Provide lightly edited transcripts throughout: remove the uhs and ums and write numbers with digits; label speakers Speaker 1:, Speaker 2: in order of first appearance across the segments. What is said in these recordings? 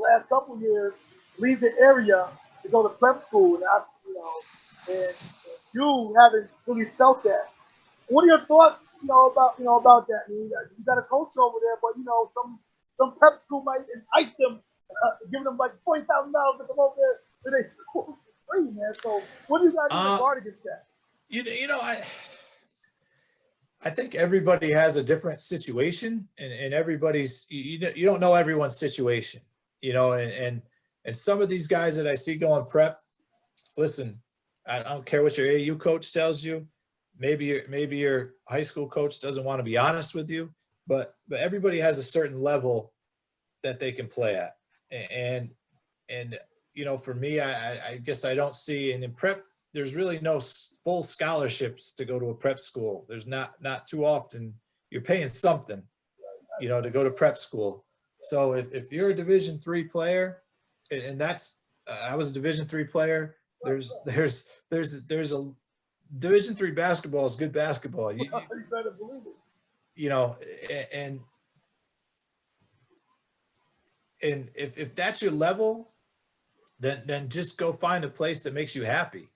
Speaker 1: last couple of years leave the area to go to prep school, and and you haven't really felt that. What are your thoughts, about that? I mean, you got a coach over there, but some prep school might entice them, giving them like $40,000 to come over there to their school for free, man. So, what do you guys do to
Speaker 2: Uh,
Speaker 1: guard against that?
Speaker 2: I think everybody has a different situation, and everybody's you don't know everyone's situation, and some of these guys that I see going prep. Listen, I don't care what your AU coach tells you. Maybe your high school coach doesn't want to be honest with you, but everybody has a certain level that they can play at, and for me, I guess I don't see, and in prep there's really no full scholarships to go to a prep school. There's not too often. You're paying something, to go to prep school. So if you're a Division III player, and that's I was a Division III player. There's a Division III basketball is good basketball.
Speaker 1: You better believe it.
Speaker 2: You know, and and if that's your level, then just go find a place that makes you happy.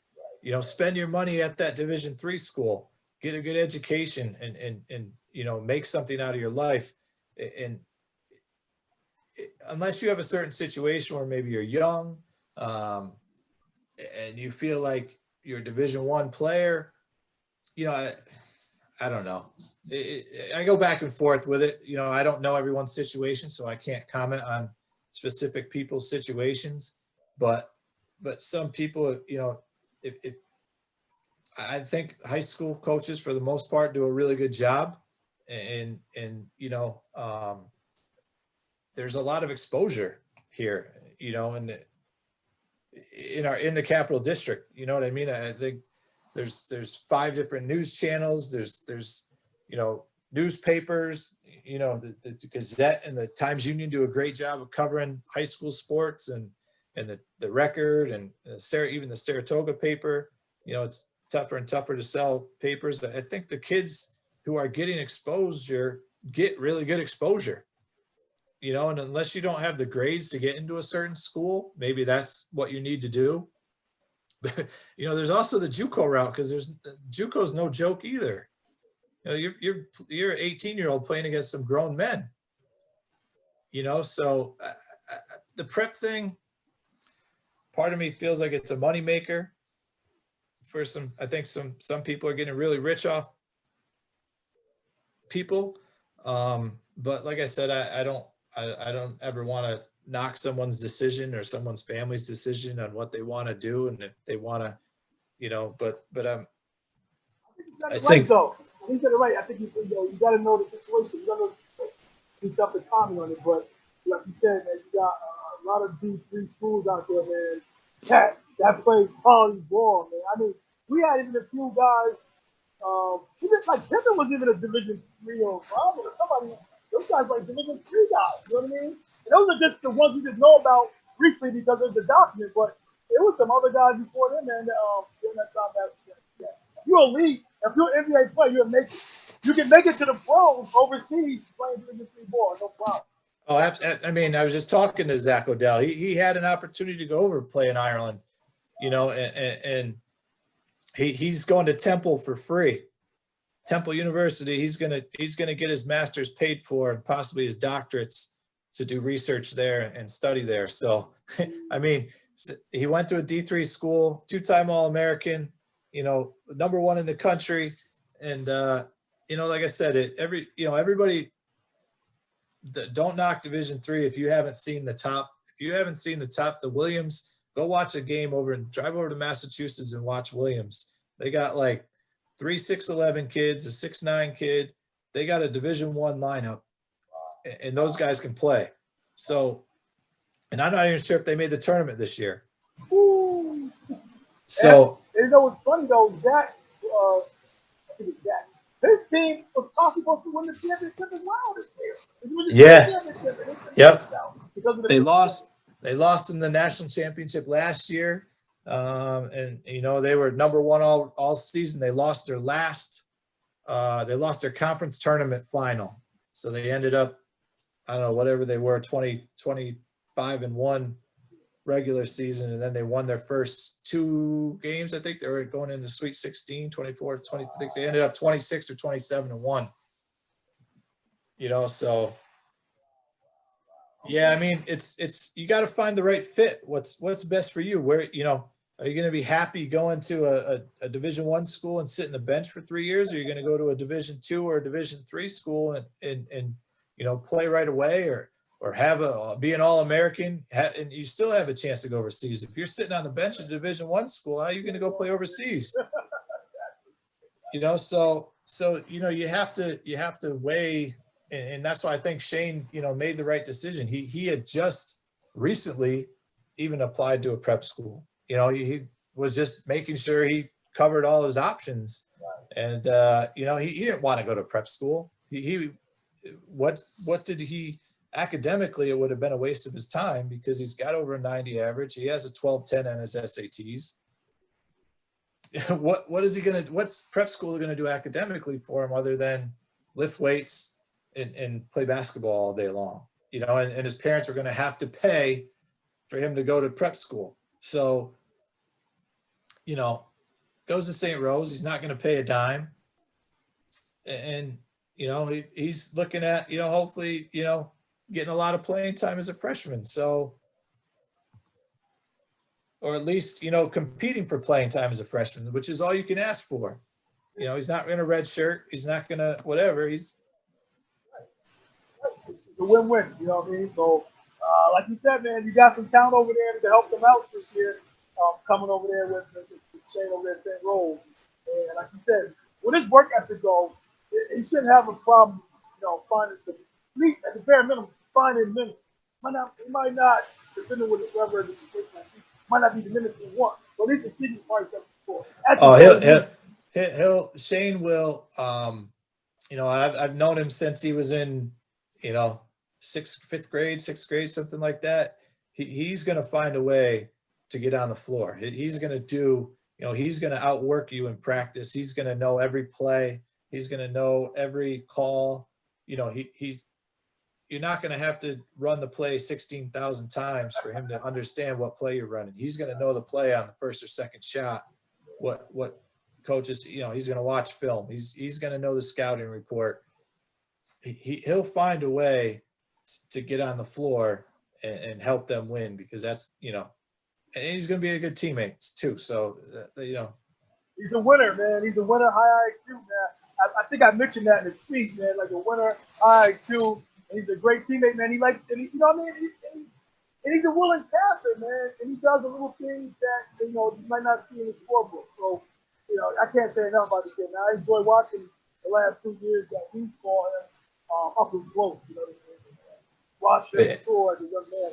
Speaker 2: Spend your money at that Division III school, get a good education, and make something out of your life. And unless you have a certain situation where maybe you're young, and you feel like you're a Division I player, I don't know. I go back and forth with it. I don't know everyone's situation, so I can't comment on specific people's situations. But some people, if I think high school coaches for the most part do a really good job, and there's a lot of exposure here, and in the Capital District. You know what I mean? I think there's 5 different news channels. There's newspapers. The Gazette and the Times Union do a great job of covering high school sports, and the Record and even the Saratoga paper. It's tougher and tougher to sell papers. I think the kids who are getting exposure get really good exposure. And unless you don't have the grades to get into a certain school, maybe that's what you need to do. There's also the JUCO route, because JUCO's no joke either. You're an 18-year-old playing against some grown men. So the prep thing, part of me feels like it's a moneymaker for some. I think some people are getting really rich off people. But like I said, I don't ever want to knock someone's decision or someone's family's decision on what they want to do, and if they want to, but
Speaker 1: I think you said it right, though. I think you said it right. I think you got to know the situation. You got to know the situation. It's tough to comment on it, but like you said, man, you got a lot of D3 schools out there, man. That plays quality ball, man. I mean, we had even a few guys. Even like Pippen was even a Division III or somebody. Those guys like Division III guys. You know what I mean? And those are just the ones we just know about briefly because of the document. But there was some other guys before them, man. During that time, if you're elite, if you're an NBA player, you'll make it. You can make it to the pros overseas playing Division III ball, no problem.
Speaker 2: Oh, I mean, I was just talking to Zach Odell. He had an opportunity to go over and play in Ireland, and he's going to Temple for free. Temple University. He's gonna get his master's paid for and possibly his doctorates to do research there and study there. So, I mean, he went to a D3 school, 2-time All-American, number 1 in the country, and like I said, everybody. Don't knock Division III if you haven't seen the top. If you haven't seen the Williams, go watch a game drive over to Massachusetts and watch Williams. They got like 3 6'11" kids, a 6'9" kid. They got a Division I lineup, and those guys can play. So, and I'm not even sure if they made the tournament this year.
Speaker 1: Ooh.
Speaker 2: So,
Speaker 1: and what's funny though, I think it's Zach. His team was possible to win the championship as well this year.
Speaker 2: Yeah. Yep.
Speaker 1: They
Speaker 2: lost in the national championship last year. And they were number 1 all season. They lost their conference tournament final. So they ended up, I don't know, whatever they were, 20 5-1 regular season, and then they won their first 2 games. I think they were going into Sweet 16, 24, 20. I think they ended up 26 or 27-1. You know, so yeah, I mean, it's you got to find the right fit. What's best for you? Where, you know, are you going to be happy going to a Division I school and sit in the bench for 3 years? Or are you going to go to a Division II or a Division III school and you know, play right away, or have be an All-American, and you still have a chance to go overseas? If you're sitting on the bench at Division I school, how are you going to go play overseas? You know, so you know, you have to weigh, and that's why I think Shane, you know, made the right decision. He had just recently even applied to a prep school. You know, he was just making sure he covered all his options, and you know, he didn't want to go to prep school. He what did he academically? It would have been a waste of his time because he's got over a 90 average. He has a 12.10 on his SATs. What is he gonna? What's prep school gonna do academically for him other than lift weights and play basketball all day long? You know, and his parents are gonna have to pay for him to go to prep school. So, you know, goes to St. Rose. He's not gonna pay a dime, and you know, he's looking at, you know, hopefully, you know, getting a lot of playing time as a freshman. So, or at least, you know, competing for playing time as a freshman, which is all you can ask for. You know, he's not in a red shirt. He's not going to whatever. He's
Speaker 1: It's a win-win. You know what I mean? So, like you said, man, you got some talent over there to help them out this year. Coming over there with Shane over there at St. Rose, and like you said, with his work ethic though, he shouldn't have a problem. You know, finding some, at the bare minimum, finding minutes. He might not, depending on whether the situation might not be the minutes he wants, but at least the Stevens probably said before.
Speaker 2: Shane will, you know, I've known him since he was in, you know, sixth grade, something like that. He's going to find a way to get on the floor. He's going to do, you know, he's going to outwork you in practice. He's going to know every play. He's going to know every call. You know, you're not going to have to run the play 16,000 times for him to understand what play you're running. He's going to know the play on the first or second shot. What coaches, you know, he's going to watch film. He's going to know the scouting report. He'll find a way to get on the floor and help them win, because that's, you know, and he's going to be a good teammate too. So, you know,
Speaker 1: he's a winner, man. He's a winner, high IQ, man. I think I mentioned that in the tweet, man. Like a winner, high IQ. And he's a great teammate, man. He likes, and you know what I mean? And he's a willing passer, man. And he does the little things that, you know, you might not see in the scorebook. So, you know, I can't say enough about the kid. Now, I enjoy watching the last 2 years that he's scored up and close. You know, watch him score as a young man.